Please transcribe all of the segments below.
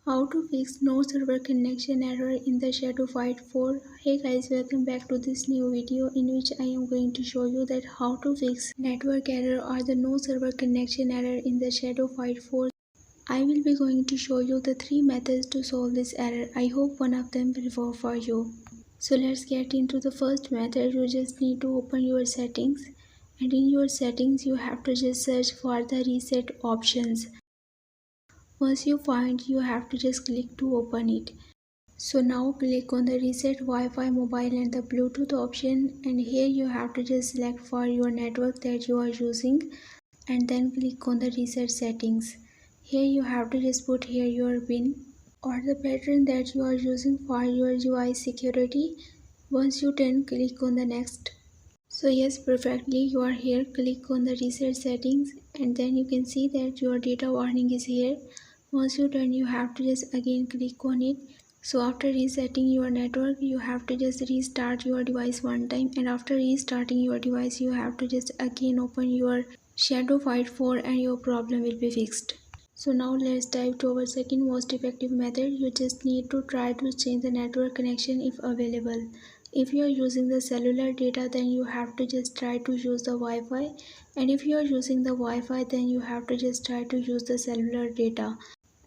How to fix no server connection error in the Shadow Fight 4. Hey guys, welcome back to this new video in which I am going to show you that how to fix network error or the no server connection error in the Shadow Fight 4. I will be going to show you the 3 methods to solve this error. I hope one of them will work for you. So let's get into the first method. You just need to open your settings, and in your settings you have to just search for the reset options. Once you find, you have to just click to open it. So now click on the reset Wi-Fi mobile and the Bluetooth option, and here you have to just select for your network that you are using and then click on the reset settings. Here you have to just put here your PIN or the pattern that you are using for your device security. Once you done, click on the next. So yes, perfectly, you are here. Click on the reset settings and then you can see that your data warning is here. Once you done, you have to just again click on it. So after resetting your network, you have to just restart your device one time, and after restarting your device you have to just again open your Shadow Fight 4 and your problem will be fixed. So now let's dive to our second most effective method. You just need to try to change the network connection if available. If you are using the cellular data, then you have to just try to use the Wi-Fi, and if you are using the Wi-Fi, then you have to just try to use the cellular data.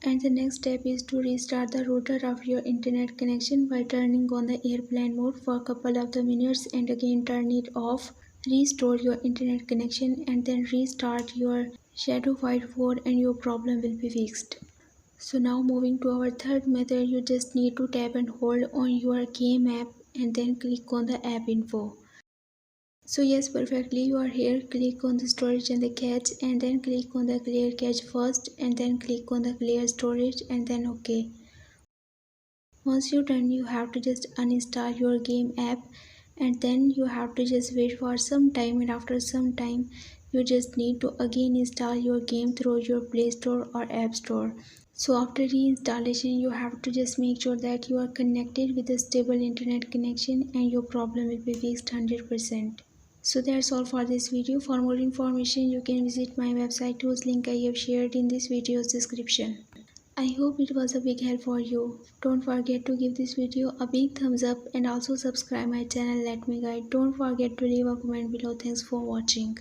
And the next step is to restart the router of your internet connection by turning on the airplane mode for a couple of the minutes and again turn it off. Restore your internet connection and then restart your Shadow Fight 4 and your problem will be fixed. So now moving to our third method, you just need to tap and hold on your game app and then click on the app info. So yes, perfectly, you are here. Click on the storage and the cache and then click on the clear cache first and then click on the clear storage and then OK. Once you're done, you have to just uninstall your game app and then you have to just wait for some time, and after some time you just need to again install your game through your Play Store or App Store. So after reinstallation, you have to just make sure that you are connected with a stable internet connection and your problem will be fixed 100%. So that's all for this video. For more information, you can visit my website whose link I have shared in this video's description. I hope it was a big help for you. Don't forget to give this video a big thumbs up and also subscribe my channel Let Me Guide. Don't forget to leave a comment below. Thanks for watching.